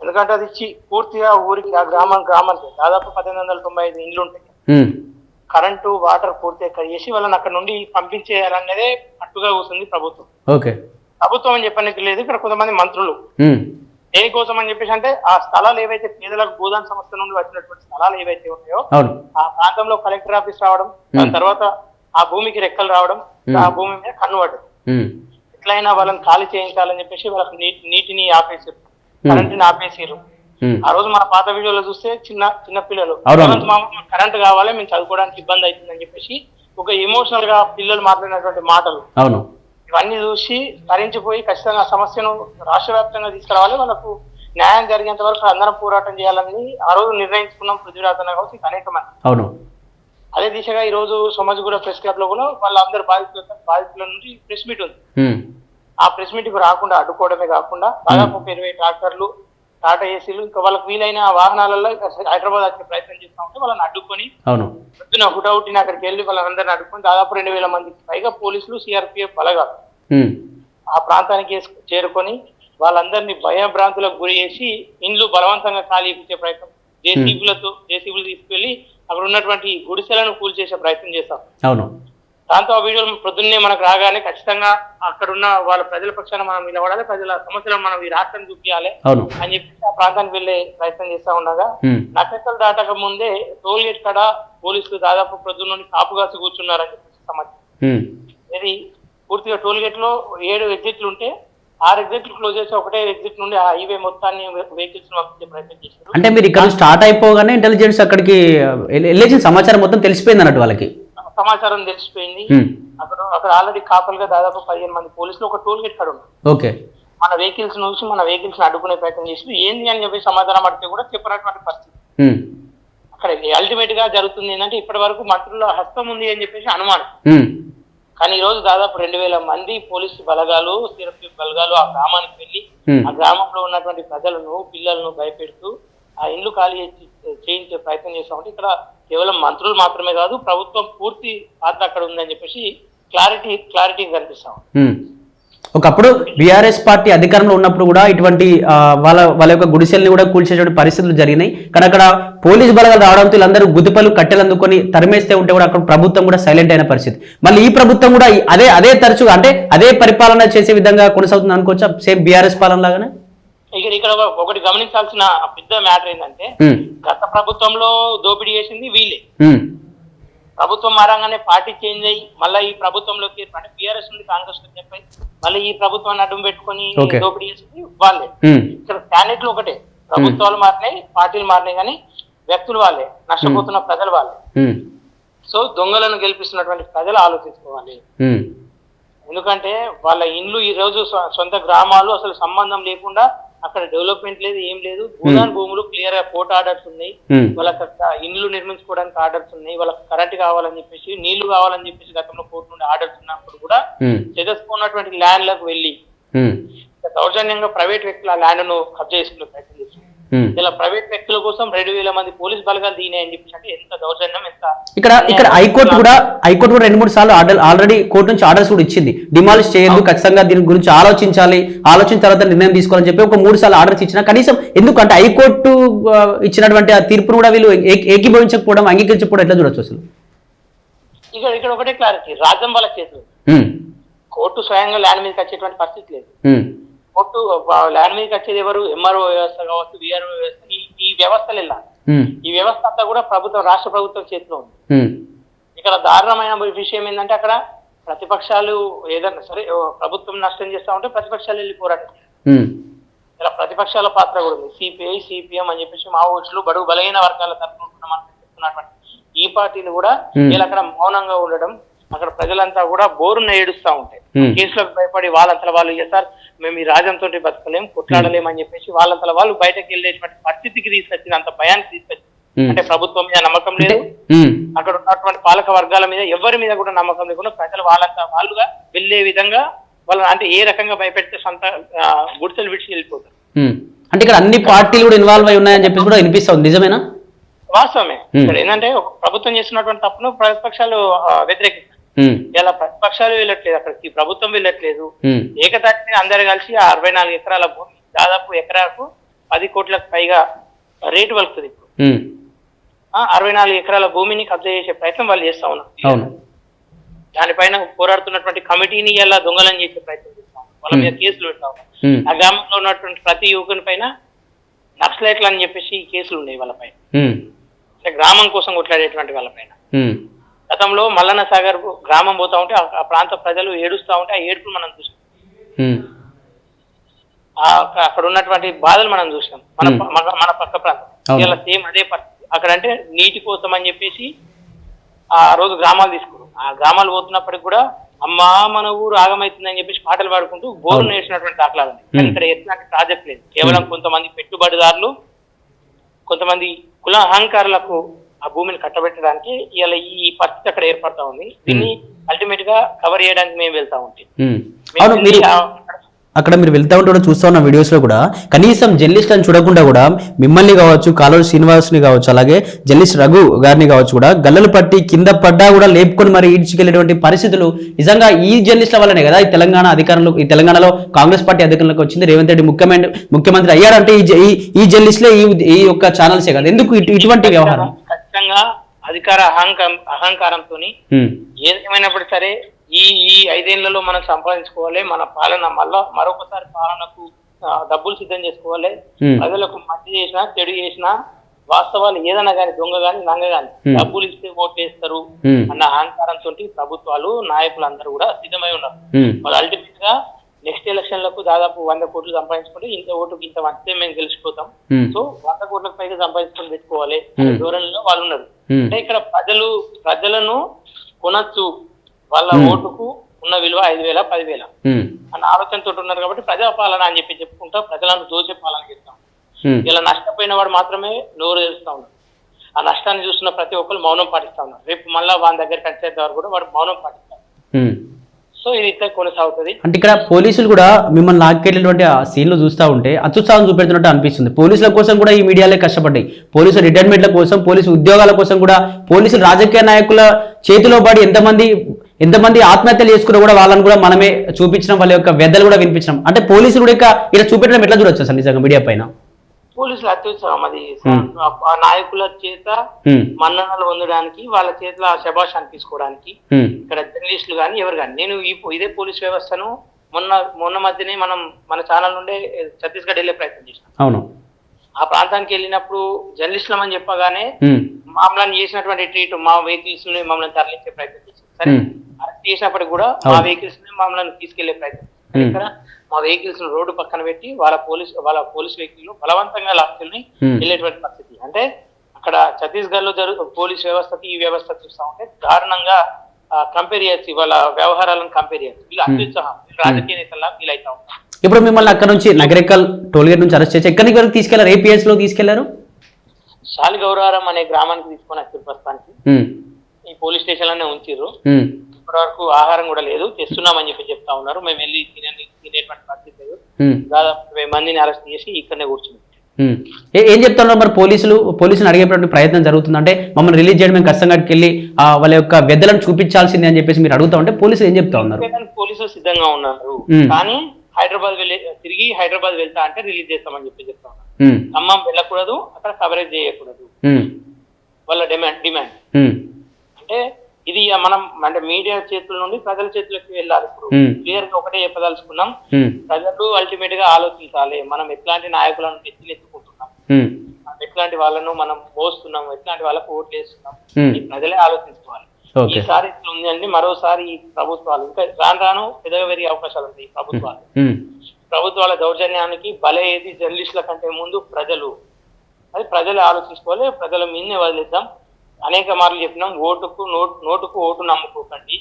ఎందుకంటే అది పూర్తిగా ఊరికి ఆ గ్రామానికి దాదాపు 1895 ఇండ్లు ఉంటాయి. కరెంటు వాటర్ పూర్తిగా కడిగేసి వాళ్ళని అక్కడ నుండి పంపించేయాలనేదే పట్టుగా కూర్చుంది ప్రభుత్వం. ప్రభుత్వం అని చెప్పడానికి లేదు, ఇక్కడ కొంతమంది మంత్రులు దేనికోసం అని చెప్పేసి అంటే ఆ స్థలాలు ఏవైతే పేదలకు భూదాన్ సంస్థ నుండి వచ్చినటువంటి స్థలాలు ఏవైతే ఉన్నాయో ఆ ప్రాంతంలో కలెక్టర్ ఆఫీస్ రావడం, దాని తర్వాత ఆ భూమికి రెక్కలు రావడం, ఆ భూమి మీద కన్ను పడ్డది. ఎట్లయినా వాళ్ళని ఖాళీ చేయించాలని చెప్పేసి వాళ్ళకి నీటిని ఆపేసారు, కరెంటుని ఆపేసారు. ఆ రోజు మన పాత వీడియోలో చూస్తే చిన్న పిల్లలు కరెంట్ కావాలి, మేము చదువుకోవడానికి ఇబ్బంది అవుతుందని చెప్పేసి ఒక ఎమోషనల్ గా పిల్లలు మాట్లాడినటువంటి మాటలు, అవును, ఇవన్నీ చూసి తరించిపోయి ఖచ్చితంగా సమస్యను రాష్ట్ర వ్యాప్తంగా తీసుకురావాలి, వాళ్ళకు న్యాయం జరిగేంత వరకు అందరం పోరాటం చేయాలని ఆ రోజు నిర్ణయించుకున్నాం. పృథ్వీరాజ్ అన్న కావచ్చు, అనేక మంది. అవును, అదే దిశగా ఈ రోజు సోమాజిగూడ ప్రెస్ క్లబ్ లో కూడా వాళ్ళందరూ బాధితుల నుంచి ప్రెస్ మీట్ ఉంది. ఆ ప్రెస్ మీట్ కు రాకుండా అడ్డుకోవడమే కాకుండా దాదాపు 20 ట్రాక్టర్లు, టాటా ఏసీలు, ఇంకా వాళ్ళకి వీలైన వాహనాలలో హైదరాబాద్ వచ్చే ప్రయత్నం చేస్తా ఉంటే వాళ్ళని అడ్డుకొని పొద్దున హుటాహుటిని అక్కడికి వెళ్ళి వాళ్ళందరినీ అడ్డుకొని దాదాపు 2000 మందికి పైగా పోలీసులు, సిఆర్పిఎఫ్ బలగాలు ఆ ప్రాంతానికి చేరుకొని వాళ్ళందరినీ భయభ్రాంతులకు గురి చేసి ఇండ్లు బలవంతంగా ఖాళీ ఇచ్చే ప్రయత్నం, జేసీబీలు తీసుకెళ్లి అక్కడ ఉన్నటువంటి గుడిసెలను కూల్చేసే ప్రయత్నం చేస్తాం. అవును, దాంతో ఆ వీడియోలు పొద్దున్నే మనకు రాగానే ఖచ్చితంగా అక్కడ ఉన్న వాళ్ళ ప్రజల పక్షాన మనం నిలబడాలి, ప్రజల సమస్యలను మనం ఈ రాష్ట్రం చూపించాలి అని చెప్పి ఆ ప్రాంతానికి వెళ్లే ప్రయత్నం చేస్తా ఉండగా నక్కలు దాటక ముందే టోల్ గేట్ కాడ పోలీసులు దాదాపు పొద్దున్న నుండి కాపుగాసి కూర్చున్నారని చెప్పేసి సమాచారం. ఇది పూర్తిగా టోల్ గేట్ లో 7 ఎగ్జిట్లు ఉంటే 6 ఎగ్జిట్లు క్లోజ్ చేసి ఒకటే ఎగ్జిట్ నుండి ఆ హైవే మొత్తాన్ని వెహికల్స్ పంపించే ప్రయత్నం చేశారు. అంటే మీరు ఇక్కడ స్టార్ట్ అయిపోగానే ఇంటెలిజెన్స్ అక్కడికి వెళ్ళేసిన సమాచారం మొత్తం తెలిసిపోయింది అన్నట్టు, వాళ్ళకి సమాచారం తెలిసిపోయింది. అక్కడ ఆల్రెడీ కాపలుగా దాదాపు 15 మంది పోలీసులు ఒక టోల్ గేట్ కాడ ఉన్నారు. ఓకే, మన వెహికల్స్ నుంచి మన వెహికల్స్ అడ్డుకునే ప్రయత్నం చేసి ఏంది అని చెప్పి సమాధానం అడిగితే కూడా చెప్పినటువంటి పరిస్థితి. అక్కడ అల్టిమేట్ గా జరుగుతుంది ఏంటంటే ఇప్పటి వరకు మంత్రుల హస్తం ఉంది అని చెప్పేసి అనుమానం. కానీ ఈ రోజు దాదాపు 2000 మంది పోలీసు బలగాలు, సిఆర్పిఎఫ్ బలగాలు ఆ గ్రామానికి వెళ్లి ఆ గ్రామంలో ఉన్నటువంటి ప్రజలను, పిల్లలను భయపెడుతూ ఆ ఇల్లు ఖాళీ చేయించే ప్రయత్నం చేస్తా ఉంటే ఇక్కడ కేవలం మంత్రులు మాత్రమే కాదు, ప్రభుత్వం పూర్తి పాత్ర అక్కడ ఉందని చెప్పేసి క్లారిటీ కనిపిస్తాం. ఒకప్పుడు బీఆర్ఎస్ పార్టీ అధికారంలో ఉన్నప్పుడు కూడా ఇటువంటి వాళ్ళ యొక్క గుడిసెల్ని కూడా కూల్చేటువంటి పరిస్థితులు జరిగినాయి. కానీ అక్కడ పోలీస్ బలగాలు రావడంతో వీళ్ళందరూ గుదిపలు కట్టెలు అందుకొని తరిమేస్తే ఉంటే కూడా అక్కడ ప్రభుత్వం కూడా సైలెంట్ అయిన పరిస్థితి. మళ్ళీ ఈ ప్రభుత్వం కూడా అదే తరచుగా అంటే అదే పరిపాలన చేసే విధంగా కొనసాగుతుంది అనుకోవచ్చా, సేమ్ బీఆర్ఎస్ పాలన లాగానే? ఇక్కడ ఒకటి గమనించాల్సిన పెద్ద మ్యాటర్ ఏంటంటే గత ప్రభుత్వంలో దోపిడీ చేసింది వీళ్ళే. ప్రభుత్వం మారంగానే పార్టీ చేంజ్ అయ్యి మళ్ళీ ఈ ప్రభుత్వంలోకి అంటే బీఆర్ఎస్ నుండి కాంగ్రెస్ లోకి చెప్పి మళ్ళీ ఈ ప్రభుత్వాన్ని అడ్డం పెట్టుకుని దోపిడీ చేసింది వాళ్ళే. ఇక్కడ క్యాండిడేట్లు ఒకటే, ప్రభుత్వాలు మారినాయి, పార్టీలు మారినాయి, కానీ వ్యక్తులు వాళ్ళే, నష్టపోతున్న ప్రజలు వాళ్ళే. సో దొంగలను గెలిపిస్తున్నటువంటి ప్రజలు ఆలోచించుకోవాలి. ఎందుకంటే వాళ్ళ ఇండ్లు ఈ రోజు సొంత గ్రామాలు అసలు సంబంధం లేకుండా అక్కడ డెవలప్మెంట్ లేదు, ఏం లేదు. భూములు క్లియర్ గా కోర్టు ఆర్డర్స్ ఉన్నాయి, వాళ్ళకి ఇండ్లు నిర్మించుకోవడానికి ఆర్డర్స్ ఉన్నాయి, వాళ్ళకి కరెంట్ కావాలని చెప్పేసి, నీళ్లు కావాలని చెప్పేసి గతంలో కోర్టు నుండి ఆర్డర్స్ ఉన్నప్పుడు కూడా చెదసుకున్నటువంటి ల్యాండ్లకు వెళ్ళి దౌర్జన్యంగా ప్రైవేట్ వ్యక్తులు ఆ ల్యాండ్ ను కబ్జా చేసుకునే ప్రయత్నం చేస్తున్నారు. ఇలా ప్రైవేట్ వ్యక్తుల కోసం 2000 మంది పోలీస్ బలగాలు దీనాయని చెప్పేసి అంటే ఎంత దౌర్జన్యం, ఎంత. ఇక్కడ హైకోర్టు కూడా 2-3 సార్లు ఆల్రెడీ కోర్టు నుంచి ఆర్డర్స్ కూడా ఇచ్చింది, డిమాలిష్ చేయొద్దు, ఖచ్చితంగా దీని గురించి ఆలోచించిన తర్వాత నిర్ణయం తీసుకోవాలని చెప్పి ఒక 3 సార్లు ఆర్డర్స్ ఇచ్చినా కనీసం ఎందుకంటే హైకోర్టు ఇచ్చినటువంటి ఆ తీర్పును కూడా వీళ్ళు ఏకీభవించకపోవడం, అంగీకరించకపోవడం ఎట్లా చూడొచ్చు అసలు? ఇక్కడ ఒకటే క్లారిటీ, రాజ్యం వాళ్ళ చేతులు. కోర్టు స్వయంగా ల్యాండ్ మీదకి వచ్చేటువంటి పరిస్థితి లేదు. కోర్టు ల్యాండ్ మీదకి వచ్చేది ఎవరు? ఎంఆర్ఓ వ్యవస్థ కావచ్చు, విఆర్ఓ వ్యవస్థ, ఈ వ్యవస్థలు వెళ్ళాలి. ఈ వ్యవస్థ అంతా కూడా రాష్ట్ర ప్రభుత్వం చేతిలో ఉంది. ఇక్కడ దారుణమైన విషయం ఏంటంటే అక్కడ ప్రతిపక్షాలు ఏదన్నా సరే ప్రభుత్వం నష్టం చేస్తా ఉంటే ప్రతిపక్షాలు వెళ్ళి పోరాటం. ఇలా ప్రతిపక్షాల పాత్ర కూడా ఉంది. సిపిఐ, సిపిఎం అని చెప్పేసి మావోయిస్టులు, బడుగు బలహీన వర్గాల తరఫున చెప్తున్నటువంటి ఈ పార్టీలు కూడా వీళ్ళు అక్కడ మౌనంగా ఉండడం, అక్కడ ప్రజలంతా కూడా బోరున ఏడుస్తా ఉంటాయి. కేసులకు భయపడి వాళ్ళంతా వాళ్ళు సార్ మేము ఈ రాజ్యంతో బతకలేం, కొట్లాడలేమని చెప్పేసి వాళ్ళంతా వాళ్ళు బయటకు వెళ్ళేటువంటి పరిస్థితికి తీసుకొచ్చింది, అంత భయానికి తీసుకొచ్చింది. అంటే ప్రభుత్వం మీద నమ్మకం లేదు, అక్కడ ఉన్నటువంటి పాలక వర్గాల మీద ఎవరి మీద కూడా నమ్మకం లేకుండా ప్రజలు వాళ్ళంతా వాళ్ళుగా వెళ్లే విధంగా వాళ్ళని అంటే ఏ రకంగా భయపెడితే సొంత గుడిసెలు విడిచి వెళ్ళిపోతారు. అంటే ఇక్కడ అన్ని పార్టీలు కూడా ఇన్వాల్వ్ అయి ఉన్నాయని చెప్పేసి కూడా వినిపిస్తుంది, నిజమేనా? వాస్తవమే. ఇక్కడ ఏంటంటే ప్రభుత్వం చేస్తున్నటువంటి తప్పును ప్రతిపక్షాలు వ్యతిరేకిస్తారు. ఇలా ప్రతిపక్షాలు వెళ్ళట్లేదు, అక్కడికి ప్రభుత్వం వెళ్ళట్లేదు. ఏకతాటి అందరు కలిసి 64 ఎకరాల భూమి దాదాపు ఎకరాకు 10 కోట్లకు పైగా రేటు వలుకుతుంది. ఇప్పుడు 64 ఎకరాల భూమిని కబ్జా చేసే ప్రయత్నం వాళ్ళు చేస్తా ఉన్నారు. దానిపైన పోరాడుతున్నటువంటి కమిటీని ఇలా దొంగలను చేసే ప్రయత్నం చేస్తాం, వాళ్ళ మీద కేసులు పెడతాం. ఆ గ్రామంలో ఉన్నటువంటి ప్రతి యువకుని పైన నక్సలైట్లు అని చెప్పేసి కేసులు ఉన్నాయి వాళ్ళ పైన, అంటే గ్రామం కోసం కొట్లాడేటువంటి వాళ్ళ పైన. గతంలో మల్లన్న సాగర్ గ్రామం పోతా ఉంటే ఆ ప్రాంత ప్రజలు ఏడుస్తా ఉంటే ఆ ఏడుపులు మనం చూసాం. అక్కడ ఉన్నటువంటి బాధలు మనం చూసాం. మన పక్క ప్రాంతం ఇలా సేమ్ అదే పరిస్థితి. అక్కడ అంటే నీటి కోసం అని చెప్పేసి ఆ రోజు గ్రామాలు తీసుకున్నారు. ఆ గ్రామాలు పోతున్నప్పటికి కూడా అమ్మా మన ఊరు ఆగమైతుందని చెప్పేసి పాటలు పాడుకుంటూ బోరు నేర్చినటువంటి దాఖలాలు ఉన్నాయి. కానీ ఇక్కడ ఎట్లాంటి ప్రాజెక్ట్ లేదు. కేవలం కొంతమంది పెట్టుబడిదారులు, కొంతమంది కుల అహంకారులకు ఆ భూమిని కట్టబెట్టడానికి ఇలా ఈ పరిస్థితి అక్కడ ఏర్పడతా ఉంది. దీన్ని అల్టిమేట్ గా కవర్ చేయడానికి మేము వెళ్తా ఉంటాం. అక్కడ మీరు వెళ్తా ఉంటే కూడా చూస్తా ఉన్న వీడియోస్ లో కూడా కనీసం జర్నలిస్ట్ అని చూడకుండా కూడా మిమ్మల్ని కావచ్చు, కాలువ శ్రీనివాస్ని కావచ్చు, అలాగే జర్నలిస్ట్ రఘు గారిని కావచ్చు కూడా గల్లలు పట్టి కింద పడ్డా కూడా లేపుకొని మరి ఈడ్చుకెళ్ళేటువంటి పరిస్థితులు నిజంగా ఈ జర్నలిస్టుల వల్లనే కదా ఈ తెలంగాణలో కాంగ్రెస్ పార్టీ అధికారంలోకి వచ్చింది. రేవంత్ రెడ్డి ముఖ్యమంత్రి అయ్యారంటే ఈ జర్నలిస్టులే ఈ యొక్క ఛానల్సే కదా. ఎందుకు ఇటువంటి వ్యవహారం? ఖచ్చితంగా అధికార అహంకారంతో ఏదేమైనప్పుడు సరే ఈ 5 ఏళ్లలో మనం సంపాదించుకోవాలి, మన పాలన మరొకసారి పాలనకు డబ్బులు సిద్ధం చేసుకోవాలి, ప్రజలకు మంచి చేసినా చెడు చేసినా వాస్తవాలు ఏదైనా కానీ దొంగ కానీ లంగ కానీ డబ్బులు ఇస్తే ఓట్లు వేస్తారు అన్న అహంకారంతో ప్రభుత్వాలు నాయకులు అందరూ కూడా సిద్ధమై ఉన్నారు. వాళ్ళు అల్టిమేట్ గా నెక్స్ట్ ఎలక్షన్లకు దాదాపు 100 కోట్లు సంపాదించుకుంటే ఇంత ఓటుకి ఇంత వస్తే మేము గెలిచిపోతాం, సో 100 కోట్లకు పైగా సంపాదించుకొని పెట్టుకోవాలి అనే ధోరణిలో వాళ్ళు ఉన్నారు. అంటే ఇక్కడ ప్రజలను కొనచ్చు, వాళ్ళ ఓటుకు ఉన్న విలువ 5,000 10,000 అన్న ఆలోచనతో ఉన్నారు. కాబట్టి ప్రజాపాలన అని చెప్పి చెప్పుకుంటా ప్రజలను దోచే పాలన చేస్తాం. ఇలా నష్టపోయిన వాడు మాత్రమే నోరు తెలుస్తా ఉన్నారు. ఆ నష్టాన్ని చూస్తున్న ప్రతి ఒక్కరు మౌనం పాటిస్తా ఉన్నారు. రేపు మళ్ళా వాని దగ్గర కట్టేంత వరకు కూడా వాడు మౌనం పాటిస్తారు. సో ఇది ఇట్లా కొనసాగుతుంది. అంటే ఇక్కడ పోలీసులు కూడా మిమ్మల్ని లాక్కెళ్ళినటువంటి ఆ సీన్లు చూస్తూ ఉంటే అత్యుత్సాహం చూపెడుతున్నట్టు అనిపిస్తుంది. పోలీసుల కోసం కూడా ఈ మీడియాలే కష్టపడ్డాయి. పోలీసు రిటైర్మెంట్ల కోసం, పోలీసు ఉద్యోగాల కోసం కూడా పోలీసులు రాజకీయ నాయకుల చేతిలో పడి ఎంతమంది ఆత్మహత్యలు చేసుకున్నా కూడా వాళ్ళని కూడా మనమే చూపించడం, వాళ్ళ యొక్క వ్యధలు కూడా వినిపించడం. అంటే పోలీసులు కూడా ఇలా చూపెట్టడం ఎట్లా చూడొచ్చు అసలు నిజంగా మీడియా పైన? పోలీసులు అత్యుత్సాహం అది నాయకుల చేత మన్ననలు పొందడానికి, వాళ్ళ చేతిలో శభాష్ అనిపించుకోవడానికి ఇక్కడ జర్నలిస్టులు కానీ ఎవరు కానీ. నేను ఇదే పోలీస్ వ్యవస్థను మొన్న మధ్యనే మన ఛానల్ నుండే ఛత్తీస్గఢ్ వెళ్ళే ప్రయత్నం చేసినాం. అవును. ఆ ప్రాంతానికి వెళ్ళినప్పుడు జర్నలిస్టులం అని చెప్పగానే మమ్మల్ని చేసినటువంటి ట్రీట్, మా వెహికల్స్ ని మమ్మల్ని తరలించే ప్రయత్నం చేశారు. సరే, అరెస్ట్ చేసినప్పటికి కూడా మా వెహికల్స్ ని మమ్మల్ని తీసుకెళ్లే ప్రయత్నం. ఇక్కడ మా వెహికల్స్ రోడ్డు పక్కన పెట్టి వాళ్ళ పోలీస్ వెహికల్ బలవంతంగా లాక్కెళ్ళి వెళ్ళేటువంటి పరిస్థితి. అంటే అక్కడ ఛత్తీస్గఢ్ లో పోలీస్ వ్యవస్థకి ఈ వ్యవస్థ చూస్తా ఉంటే దారుణంగా కంపేర్ చేయొచ్చు, వాళ్ళ వ్యవహారాలను కంపేర్ చేయొచ్చు. వీళ్ళు అత్యుత్సాహం, రాజకీయ నేతల్లా ఫీల్ అవుతా ఉంటారు. ఇప్పుడు మిమ్మల్ని అక్కడ నుంచి నగరికల్ టోల్గేట్ నుంచి అరెస్ట్ చేసి ఎక్కడికి వరకు తీసుకెళ్లారు? ఏపీఎస్ లో తీసుకెళ్లారు? శాలిగౌరారం అనే గ్రామానికి తీసుకొని వచ్చారు. ప్రస్తుతానికి ఈ పోలీస్ స్టేషన్ లోనే ఉంచారు. ఇప్పటి వరకు ఆహారం కూడా లేదు, తెస్తున్నామని చెప్తా ఉన్నారు. మేము వెళ్ళి తినేటువంటి పరిస్థితి లేదు. దాదాపు 20 మందిని అరెస్ట్ చేసి ఇక్కడనే కూర్చున్నాం. ఏం చెప్తా ఉన్నారు మరి? పోలీసులు అడిగేటువంటి ప్రయత్నం జరుగుతుంది. అంటే మమ్మల్ని రిలీజ్ చేయడం, మేము కష్టంగాడికి వెళ్ళి వాళ్ళ యొక్క వ్యధలను చూపించాల్సిందే అని చెప్పేసి మీరు అడుగుతా ఉంటే పోలీసులు ఏం చెప్తా ఉన్నారు? పోలీసులు సిద్ధంగా ఉన్నారు, కానీ తిరిగి హైదరాబాద్ వెళ్తా అంటే రిలీజ్ చేస్తామని చెప్తా ఉన్నారు. ఖమ్మం వెళ్ళకూడదు, అక్కడ కవరేజ్ చేయకూడదు వాళ్ళ డిమాండ్. అంటే ఇది మనం అంటే మీడియా చేతుల నుండి ప్రజల చేతులకు వెళ్ళాలి. ఇప్పుడు క్లియర్ గా ఒకటే చెప్పదలుచుకున్నాం, ప్రజలు అల్టిమేట్ గా ఆలోచించాలి. మనం ఎట్లాంటి నాయకులను ఎత్తుకుంటున్నాం, ఎట్లాంటి వాళ్ళను మనం మోస్తున్నాం, ఎట్లాంటి వాళ్ళకు ఓట్లు వేస్తున్నాం, ఈ ప్రజలే ఆలోచించుకోవాలి. ఈసారి ఇట్లా ఉందండి, మరోసారి ఈ ప్రభుత్వాలు ఇంకా రాను పెద్దగా పెరిగే అవకాశాలు ఉంటాయి. ప్రభుత్వాల దౌర్జన్యానికి బలయ్యేది జర్నలిస్టుల కంటే ముందు ప్రజలు. అది ప్రజలే ఆలోచించుకోవాలి. ప్రజల మీదనే వదిలేద్దాం. అనేక మార్లు చెప్పినాం, నోటుకు ఓటు నమ్ముకోకండి,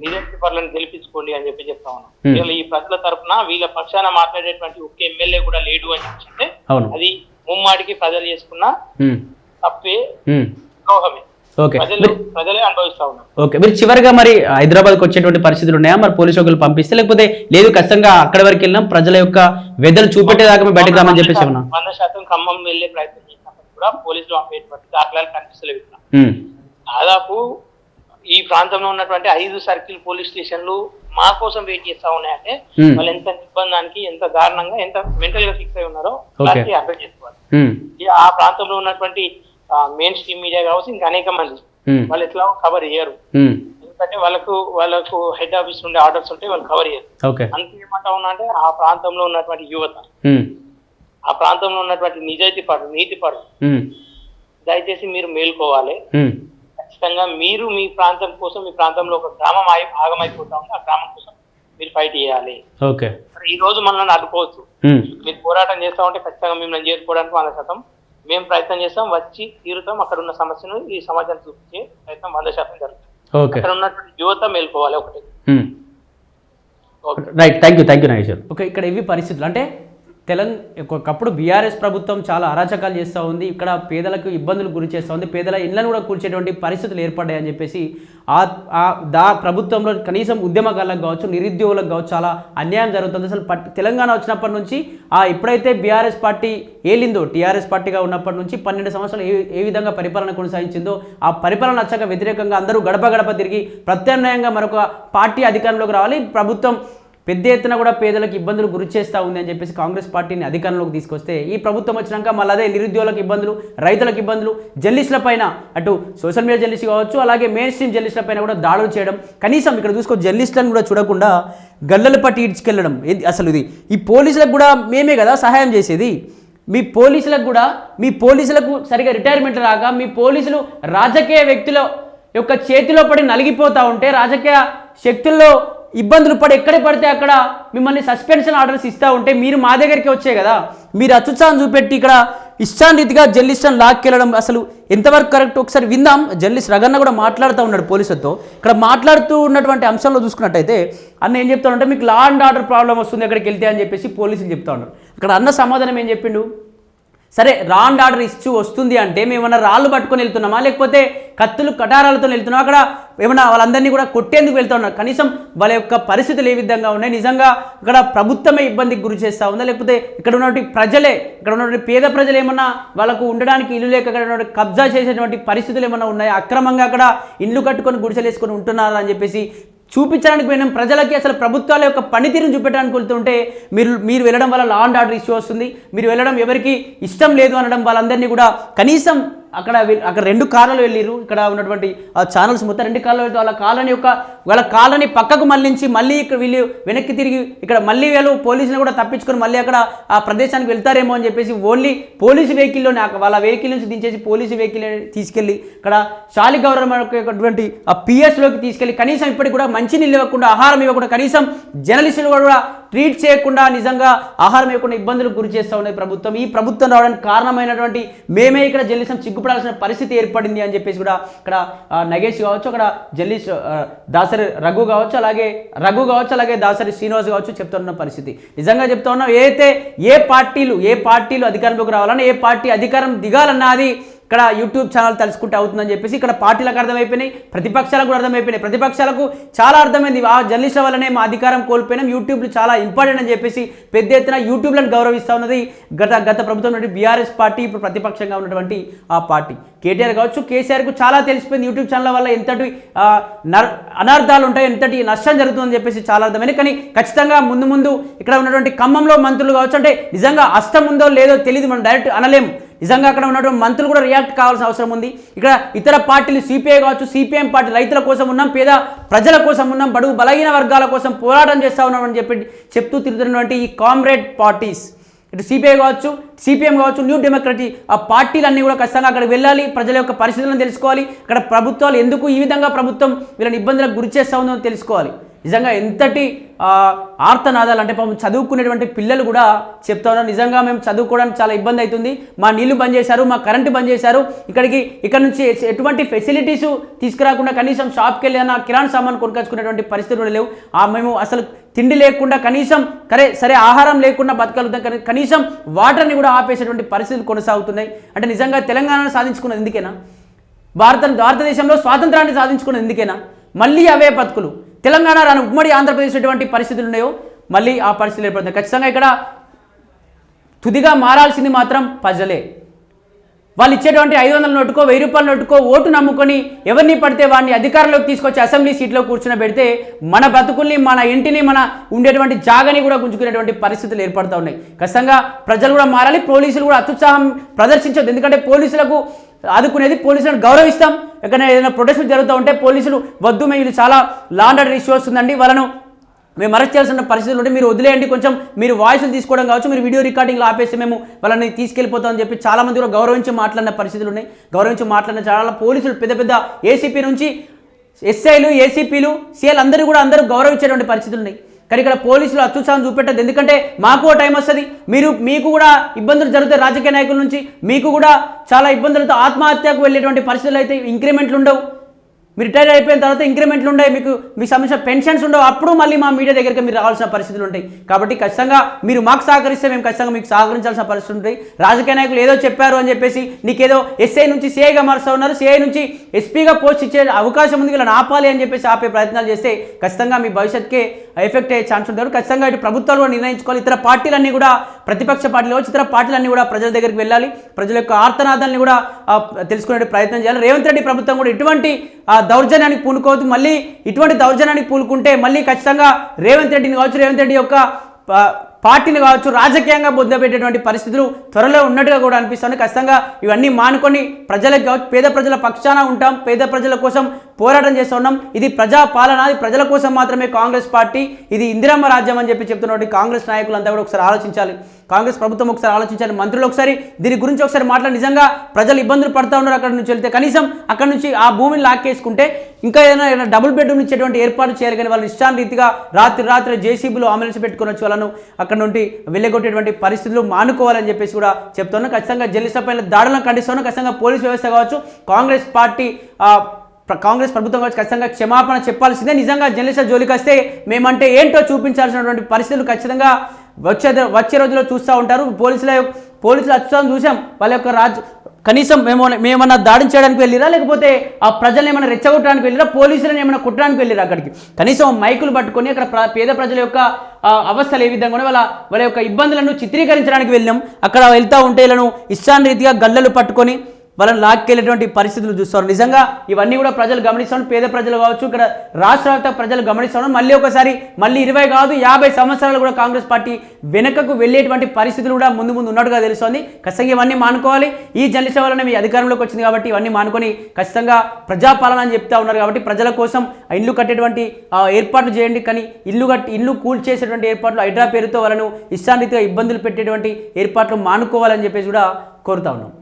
నిజాయితీ పరులను గెలిపించుకోండి అని చెప్తా ఉన్నాం. వీళ్ళ ఈ ప్రజల తరఫున వీళ్ళ పక్షాన మాట్లాడేటువంటి ఒక్క ఎమ్మెల్యే కూడా లేడు అని చెప్తే అది ముమ్మాటికి ప్రజలు చేసుకున్న తప్పే, ద్రోహమే. ప్రజలే అనుభవిస్తా ఉన్నారు. ఓకే, మీరు చివరిగా మరి హైదరాబాద్కి వచ్చేటువంటి పరిస్థితులు ఉన్నాయా? మరి పోలీసు ఒకరు పంపిస్తే, లేకపోతే లేదు ఖచ్చితంగా అక్కడి వరకు వెళ్ళినాం, ప్రజల యొక్క వెదలు చూపెట్టేదాకా మేము బయటకు రామని చెప్పేసి 100% ఖమ్మం వెళ్లే ప్రయత్నం చేసినప్పుడు కూడా పోలీసులు పంపేటువంటి దాఖలాలు కనిపిస్తలేవు. దాదాపు ఈ ప్రాంతంలో ఉన్నటువంటి 5 సర్కిల్ పోలీస్ స్టేషన్లు మా కోసం వెయిట్ చేస్తా ఉన్నాయంటే వాళ్ళు ఎంత నిర్బంధానికి, ఎంత దారుణంగా, ఎంత మెంటల్ గా ఫిక్స్ అయి ఉన్నారో అర్థం చేసుకోవాలి. ఆ ప్రాంతంలో ఉన్నటువంటి మెయిన్ స్ట్రీమ్ మీడియా కావచ్చు, ఇంకా అనేక మంది వాళ్ళు ఎట్లా కవర్ చేయరు. ఎందుకంటే వాళ్ళకు హెడ్ ఆఫీస్ నుండి ఆర్డర్స్ ఉంటే వాళ్ళు కవర్ చేయరు. అంతే ఏమంటా ఉన్నా అంటే ఆ ప్రాంతంలో ఉన్నటువంటి యువత, ఆ ప్రాంతంలో ఉన్నటువంటి నిజాయితీ పరులు, నీతి పరులు, దయచేసి మీరు మేల్కోవాలి. ఖచ్చితంగా మీరు మీ ప్రాంతం కోసం, మీ ప్రాంతంలో ఒక గ్రామం ఆగమైపోతా ఉంది, ఆ గ్రామం కోసం మీరు ఫైట్ చేయాలి. ఓకే, ఈ రోజు మనల్ని అడ్డుకోవచ్చు. మీరు పోరాటం చేస్తా ఉంటే ఖచ్చితంగా మిమ్మల్ని చేరుకోవడానికి 100% మేము ప్రయత్నం చేస్తాం, వచ్చి తీరుతాం. అక్కడ ఉన్న సమస్యను ఈ సమాజాన్ని చూపించే ప్రయత్నం 100% జరుగుతుంది. అక్కడ ఉన్నటువంటి యువత మేల్కోవాలి ఒకటి. Right, thank you Nageshwar. Okay, ఇక్కడ ఇవి పరిస్థితులు అంటే ఒకప్పుడు బీఆర్ఎస్ ప్రభుత్వం చాలా అరాచకాలు చేస్తూ ఉంది, ఇక్కడ పేదలకు ఇబ్బందులు గురి చేస్తూ ఉంది, పేదల ఇళ్లను కూడా కూల్చేటువంటి పరిస్థితులు ఏర్పడ్డాయని చెప్పేసి ప్రభుత్వంలో కనీసం ఉద్యమకారులకు కావచ్చు, నిరుద్యోగులకు కావచ్చు చాలా అన్యాయం జరుగుతుంది. అసలు తెలంగాణ వచ్చినప్పటి నుంచి ఎప్పుడైతే బీఆర్ఎస్ పార్టీ ఏలిందో, టీఆర్ఎస్ పార్టీగా ఉన్నప్పటి నుంచి 12 సంవత్సరాలు ఏ విధంగా పరిపాలన కొనసాగించిందో, ఆ పరిపాలన నచ్చక వ్యతిరేకంగా అందరూ గడప గడప తిరిగి ప్రత్యామ్నాయంగా మరొక పార్టీ అధికారంలోకి రావాలి, ప్రభుత్వం పెద్ద ఎత్తున కూడా పేదలకు ఇబ్బందులు గురి చేస్తూ ఉంది అని చెప్పేసి కాంగ్రెస్ పార్టీని అధికారంలోకి తీసుకొస్తే ఈ ప్రభుత్వం వచ్చినాక మళ్ళీ అదే నిరుద్యోగులకు ఇబ్బందులు, రైతులకు ఇబ్బందులు, జర్నలిస్టుల పైన అటు సోషల్ మీడియా జర్నలిస్ట్ కావచ్చు, అలాగే మెయిన్ స్ట్రీమ్ జర్నలిస్టుల పైన కూడా దాడులు చేయడం. కనీసం ఇక్కడ చూసుకో జర్నలిస్టులను కూడా చూడకుండా గల్లలు పట్టి ఇడ్చుకెళ్ళడం. అసలు ఇది ఈ పోలీసులకు కూడా మేమే కదా సహాయం చేసేది. మీ పోలీసులకు సరిగా రిటైర్మెంట్ రాక మీ పోలీసులు రాజకీయ వ్యక్తుల యొక్క చేతిలో పడి నలిగిపోతూ ఉంటే, రాజకీయ శక్తుల్లో ఇబ్బందులు పడి ఎక్కడ పడితే అక్కడ మిమ్మల్ని సస్పెన్షన్ ఆర్డర్స్ ఇస్తూ ఉంటే మీరు మా దగ్గరికి వచ్చే కదా, మీరు అత్యుత్సాహం చూపెట్టి ఇక్కడ ఇష్టాన్ రీతిగా జర్నలిస్ట్ని లాక్కెళ్ళడం అసలు ఎంతవరకు కరెక్ట్? ఒకసారి విందాం. జర్నలిస్ట్ రగన్న కూడా మాట్లాడుతూ ఉన్నాడు పోలీసులతో. ఇక్కడ మాట్లాడుతూ ఉన్నటువంటి అంశంలో చూసుకున్నట్టయితే అన్న ఏం చెప్తా ఉంటే, మీకు లా అండ్ ఆర్డర్ ప్రాబ్లం వస్తుంది అక్కడికి వెళ్తే అని చెప్పేసి పోలీసులు చెప్తా ఉన్నారు. అక్కడ అన్న సమాధానం ఏం చెప్పిండు? సరే లా అండ్ ఆర్డర్ ఇష్యూ వస్తుంది అంటే మేమన్నా రాళ్ళు పట్టుకొని వెళ్తున్నామా, లేకపోతే కత్తులు కటారాలతో వెళ్తున్నామా, అక్కడ ఏమన్నా వాళ్ళందరినీ కూడా కొట్టేందుకు వెళ్తూ ఉన్నారు? కనీసం వాళ్ళ యొక్క పరిస్థితులు ఏ విధంగా ఉన్నాయి, నిజంగా ఇక్కడ ప్రభుత్వమే ఇబ్బందికి గురి చేస్తూ ఉందా, లేకపోతే ఇక్కడ ఉన్నటువంటి ప్రజలే, ఇక్కడ ఉన్నటువంటి పేద ప్రజలు ఏమన్నా వాళ్ళకు ఉండడానికి ఇల్లు లేక అక్కడ ఉన్నటువంటి కబ్జా చేసేటువంటి పరిస్థితులు ఏమన్నా ఉన్నాయా, అక్రమంగా అక్కడ ఇల్లు కట్టుకొని గుడిసెలు వేసుకొని ఉంటున్నారా అని చెప్పేసి చూపించడానికి పోయినాం. ప్రజలకి అసలు ప్రభుత్వాల యొక్క పనితీరును చూపెట్టడానికి వెళ్తుంటే మీరు వెళ్ళడం వల్ల లా అండ్ ఆర్డర్ ఇష్యూ వస్తుంది, మీరు వెళ్ళడం ఎవరికి ఇష్టం లేదు అనడం వాళ్ళందరినీ కూడా కనీసం అక్కడ 2 కార్లు వెళ్ళిరు. ఇక్కడ ఉన్నటువంటి ఛానల్స్ మొత్తం 2 కార్లు వెళ్తే వాళ్ళ కాళ్ళని పక్కకు మళ్ళించి మళ్ళీ ఇక్కడ వీళ్ళు వెనక్కి తిరిగి ఇక్కడ మళ్ళీ వీళ్ళు పోలీసులు కూడా తప్పించుకొని మళ్ళీ అక్కడ ఆ ప్రదేశానికి వెళ్తారేమో అని చెప్పేసి ఓన్లీ పోలీసు వెహికల్లోనే వాళ్ళ వెహికల్ నుంచి దించేసి పోలీసు వెహికల్ తీసుకెళ్ళి ఇక్కడ శాలి గవర్నమెంట్ ఆ పిఎస్లోకి తీసుకెళ్ళి కనీసం ఇప్పటికి కూడా మంచినీళ్ళు ఇవ్వకుండా, ఆహారం ఇవ్వకుండా, కనీసం జర్నలిస్టులు కూడా ట్రీట్ చేయకుండా, నిజంగా ఆహారం ఇవ్వకుండా ఇబ్బందులకు గురి చేస్తూ ఉన్నది ప్రభుత్వం. ఈ ప్రభుత్వం రావడానికి కారణమైనటువంటి మేమే ఇక్కడ జర్నలిజం సిగ్గుపడాల్సిన పరిస్థితి ఏర్పడింది అని చెప్పేసి కూడా ఇక్కడ నగేష్ కావచ్చు, అక్కడ జర్నలిస్ట్ దాసరి రఘు కావచ్చు, అలాగే దాసరి శ్రీనివాస్ కావచ్చు చెప్తున్న పరిస్థితి. నిజంగా చెప్తా ఉన్నాం, ఏ పార్టీలు అధికారంలోకి రావాలని, ఏ పార్టీ అధికారం దిగాలన్నది ఇక్కడ యూట్యూబ్ ఛానల్ తెలుసుకుంటే అవుతుందని చెప్పేసి ఇక్కడ పార్టీలకు అర్థమైపోయినాయి, ప్రతిపక్షాలకు కూడా అర్థమైపోయినాయి. ప్రతిపక్షాలకు చాలా అర్థమైంది, ఆ జర్నలిస్టుల వల్లనే మా అధికారం కోల్పోయినాం, యూట్యూబ్లు చాలా ఇంపార్టెంట్ అని చెప్పేసి పెద్ద ఎత్తున యూట్యూబ్లను గౌరవిస్తూ ఉన్నది గత ప్రభుత్వం నుండి బీఆర్ఎస్ పార్టీ, ఇప్పుడు ప్రతిపక్షంగా ఉన్నటువంటి ఆ పార్టీ. కేటీఆర్ కావచ్చు, కేసీఆర్కు చాలా తెలిసిపోయింది యూట్యూబ్ ఛానల్ వల్ల ఎంతటి అనర్థాలు ఉంటాయి, ఎంతటి నష్టం జరుగుతుందని చెప్పేసి చాలా అర్థమైంది. కానీ ఖచ్చితంగా ముందు ఇక్కడ ఉన్నటువంటి ఖమ్మంలో మంత్రులు కావచ్చు, అంటే నిజంగా అస్తం ఉందో లేదో తెలియదు, మనం డైరెక్ట్ అనలేము. నిజంగా అక్కడ ఉన్నటువంటి మంత్రులు కూడా రియాక్ట్ కావాల్సిన అవసరం ఉంది. ఇక్కడ ఇతర పార్టీలు సిపిఐ కావచ్చు, సిపిఎం పార్టీ రైతుల కోసం ఉన్నాం, పేద ప్రజల కోసం ఉన్నాం, బడుగు బలహీన వర్గాల కోసం పోరాటం చేస్తూ ఉన్నామని చెప్తూ తిరుగుతున్నటువంటి ఈ కామ్రేడ్ పార్టీస్, ఇటు సిపిఐ కావచ్చు, సిపిఎం కావచ్చు, న్యూ డెమోక్రటిక్ ఆ పార్టీలన్నీ కూడా ఖచ్చితంగా అక్కడికి వెళ్ళాలి, ప్రజల యొక్క పరిస్థితులను తెలుసుకోవాలి, ఇక్కడ ప్రభుత్వాలు ఎందుకు ఈ విధంగా ప్రభుత్వం వీళ్ళని ఇబ్బందులకు గురి చేస్తూ ఉందో తెలుసుకోవాలి. నిజంగా ఎంతటి ఆర్తనాదాలు అంటే పాపం చదువుకునేటువంటి పిల్లలు కూడా చెప్తా ఉన్నారు, నిజంగా మేము చదువుకోవడానికి చాలా ఇబ్బంది అవుతుంది, మా నీళ్లు బంద్ చేశారు, మా కరెంటు బంద్ చేశారు, ఇక్కడ నుంచి ఎటువంటి ఫెసిలిటీస్ తీసుకురాకుండా కనీసం షాప్కి వెళ్ళి అన్న కిరాణా సామాన్ కొనుకొచ్చుకునేటువంటి పరిస్థితులు కూడా లేవు. మేము అసలు తిండి లేకుండా కనీసం సరే ఆహారం లేకుండా బతకలుగుతాం, కానీ కనీసం వాటర్ని కూడా ఆపేసేటువంటి పరిస్థితులు కొనసాగుతున్నాయి. అంటే నిజంగా తెలంగాణను సాధించుకున్నది ఎందుకేనా? భారతదేశంలో స్వాతంత్రాన్ని సాధించుకున్నది ఎందుకేనా? మళ్ళీ అవే బతుకులు తెలంగాణ రాని ఉమ్మడి ఆంధ్రప్రదేశ్ ఎటువంటి పరిస్థితులు ఉన్నాయో మళ్ళీ ఆ పరిస్థితులు ఏర్పడుతుంది. ఖచ్చితంగా ఇక్కడ తుదిగా మారాల్సింది మాత్రం ప్రజలే. వాళ్ళు ఇచ్చేటువంటి 500 నోటుకో 1000 రూపాయల నోటుకో ఓటు నమ్ముకొని ఎవరిని పడితే వాడిని అధికారంలోకి తీసుకొచ్చి అసెంబ్లీ సీట్లో కూర్చునబెడితే మన బతుకుల్ని, మన ఇంటిని, మన ఉండేటువంటి జాగని కూడా గుంజుకునేటువంటి పరిస్థితులు ఏర్పడుతూ ఉన్నాయి. ఖచ్చితంగా ప్రజలు కూడా మారాలి, పోలీసులు కూడా అత్యుత్సాహం ప్రదర్శించొద్దు. ఎందుకంటే పోలీసులకు ఆదుకునేది, పోలీసులను గౌరవిస్తాం. ఎక్కడైనా ఏదైనా ప్రొటెస్టులు జరుగుతూ ఉంటే పోలీసులు వద్దు, మేము చాలా లా అండ్ ఆర్డర్ ఇష్యూ వస్తుందండి, వాళ్ళను మేము అరెస్ట్ చేయాల్సిన పరిస్థితులు ఉంటే మీరు వదిలేయండి, కొంచెం మీరు వాయిస్లు తీసుకోవడం కావచ్చు, మీరు వీడియో రికార్డింగ్లో ఆపేసి మేము వాళ్ళని తీసుకెళ్ళిపోతామని చెప్పి చాలామంది కూడా గౌరవించి మాట్లాడిన పరిస్థితులు ఉన్నాయి. గౌరవించి మాట్లాడిన చాలా పోలీసులు పెద్ద ఏసీపీ నుంచి ఎస్ఐలు, ఏసీపీలు, సీఎల్ అందరూ గౌరవించేటువంటి పరిస్థితులు ఉన్నాయి. కానీ ఇక్కడ పోలీసులు అత్యుత్సాహం చూపెట్టదు. ఎందుకంటే మాకు టైం వస్తుంది, మీకు కూడా ఇబ్బందులు జరుగుతాయి, రాజకీయ నాయకుల నుంచి మీకు కూడా చాలా ఇబ్బందులతో ఆత్మహత్యకు వెళ్ళేటువంటి పరిస్థితులు అయితే, ఇంక్రిమెంట్లు ఉండవు, మీరు రిటైర్ అయిపోయిన తర్వాత ఇంక్రిమెంట్లు ఉంటాయి, మీకు సంబంధించిన పెన్షన్స్ ఉండవు, అప్పుడు మళ్ళీ మా మీడియా దగ్గరికి మీరు రావాల్సిన పరిస్థితులు ఉంటాయి. కాబట్టి ఖచ్చితంగా మీరు మాకు సహకరిస్తే మేము ఖచ్చితంగా మీకు సహకరించాల్సిన పరిస్థితులు ఉంటాయి. రాజకీయ నాయకులు ఏదో చెప్పారు అని చెప్పేసి నీకేదో ఎస్ఐ నుంచి సిఐగా మారుస్తూ ఉన్నారు, సిఐ నుంచి ఎస్పీగా పోస్ట్ ఇచ్చే అవకాశం ఉంది, వీళ్ళని ఆపాలి అని చెప్పేసి ఆపే ప్రయత్నాలు చేస్తే ఖచ్చితంగా మీ భవిష్యత్తుకే ఎఫెక్ట్ అయ్యే ఛాన్స్ ఉంటుంది. ఖచ్చితంగా ఇటు ప్రభుత్వాలు కూడా నిర్ణయించుకోవాలి, ఇతర పార్టీలన్నీ కూడా, ప్రతిపక్ష పార్టీలు వచ్చి ఇతర పార్టీలన్నీ కూడా ప్రజల దగ్గరికి వెళ్ళాలి, ప్రజల యొక్క ఆర్తనాదాన్ని కూడా తెలుసుకునే ప్రయత్నం చేయాలి. రేవంత్ రెడ్డి ప్రభుత్వం కూడా ఇటువంటి దౌర్జన్యానికి పూనుకోవద్దు. మళ్ళీ ఇటువంటి దౌర్జన్యానికి పూనుకుంటే మళ్ళీ ఖచ్చితంగా రేవంత్ రెడ్డిని కావచ్చు, రేవంత్ రెడ్డి యొక్క పార్టీని కావచ్చు, రాజకీయంగా బొద్దపెట్టేటువంటి పరిస్థితులు త్వరలో ఉన్నట్టుగా కూడా అనిపిస్తుంది. ఖచ్చితంగా ఇవన్నీ మానుకొని ప్రజలకు కావచ్చు, పేద ప్రజల పక్షాన ఉంటాం, పేద ప్రజల కోసం పోరాటం చేస్తూ ఉన్నాం. ఇది ప్రజా పాలన, ఇది ప్రజల కోసం మాత్రమే కాంగ్రెస్ పార్టీ, ఇది ఇందిరమ్మ రాజ్యం అని చెప్తున్నటువంటి కాంగ్రెస్ నాయకులంతా కూడా ఒకసారి ఆలోచించాలి, కాంగ్రెస్ ప్రభుత్వం ఒకసారి ఆలోచించాలి, మంత్రులు ఒకసారి దీని గురించి ఒకసారి మాట్లాడి, నిజంగా ప్రజలు ఇబ్బందులు పడుతూ ఉన్నారు అక్కడ నుంచి వెళ్తే, కనీసం అక్కడ నుంచి ఆ భూమిని లాక్కేసుకుంటే ఇంకా ఏదైనా డబుల్ బెడ్రూమ్ ఇచ్చేటువంటి ఏర్పాటు చేయాలి. కానీ వాళ్ళు ఇష్టాన్ని రీతిగా రాత్రి జేసీబీలు అంబులెన్స్ పెట్టుకుని వచ్చి వాళ్ళను అక్కడ నుండి వెళ్ళగొట్టేటువంటి పరిస్థితులు మానుకోవాలని చెప్పేసి కూడా చెప్తున్నాను. ఖచ్చితంగా జర్నలిస్టుల పైన దాడులను ఖండిస్తున్నాను. ఖచ్చితంగా పోలీస్ వ్యవస్థ కావచ్చు, కాంగ్రెస్ పార్టీ కాంగ్రెస్ ప్రభుత్వం కావచ్చు, ఖచ్చితంగా క్షమాపణ చెప్పాల్సిందే. నిజంగా జర్నలిస్టుల జోలికి వస్తే మేమంటే ఏంటో చూపించాల్సినటువంటి పరిస్థితులు ఖచ్చితంగా వచ్చే రోజుల్లో చూస్తూ ఉంటారు. పోలీసుల అత్యుత్సాహం చూసాం, వాళ్ళ యొక్క కనీసం మేమన్నా దాడి చేయడానికి వెళ్ళిరా, లేకపోతే ఆ ప్రజలను ఏమైనా రెచ్చగొట్టడానికి వెళ్ళిరా, పోలీసులను ఏమైనా కుట్టడానికి వెళ్ళిరా, అక్కడికి కనీసం మైకులు పట్టుకొని అక్కడ పేద ప్రజల యొక్క అవస్థలు ఏ విధంగా వాళ్ళ యొక్క ఇబ్బందులను చిత్రీకరించడానికి వెళ్ళాం. అక్కడ వెళ్తూ ఉంటే వీళ్ళను ఇష్టాన్ని రీతిగా గల్లలు పట్టుకొని వాళ్ళని లాక్కెళ్ళేటువంటి పరిస్థితులు చూస్తారు. నిజంగా ఇవన్నీ కూడా ప్రజలు గమనిస్తాను, పేద ప్రజలు కావచ్చు, ఇక్కడ రాష్ట్ర వ్యాప్తంగా ప్రజలు గమనిస్తాను. మళ్ళీ 20 కాదు 50 సంవత్సరాలు కూడా కాంగ్రెస్ పార్టీ వెనుకకు వెళ్ళేటువంటి పరిస్థితులు కూడా ముందు ఉన్నట్టుగా తెలుస్తుంది. ఖచ్చితంగా ఇవన్నీ మానుకోవాలి. ఈ జర్నలిస్టుల వలన మీ అధికారంలోకి వచ్చింది కాబట్టి ఇవన్నీ మానుకొని ఖచ్చితంగా ప్రజాపాలన అని చెప్తా ఉన్నారు కాబట్టి ప్రజల కోసం ఇల్లు కట్టేటువంటి ఏర్పాట్లు చేయండి. కానీ ఇల్లు కూల్ చేసేటువంటి ఏర్పాట్లు హైడ్రా పేరుతో వాళ్ళను ఇష్టారీతిగా ఇబ్బందులు పెట్టేటువంటి ఏర్పాట్లు మానుకోవాలని చెప్పేసి కూడా కోరుతా ఉన్నాం.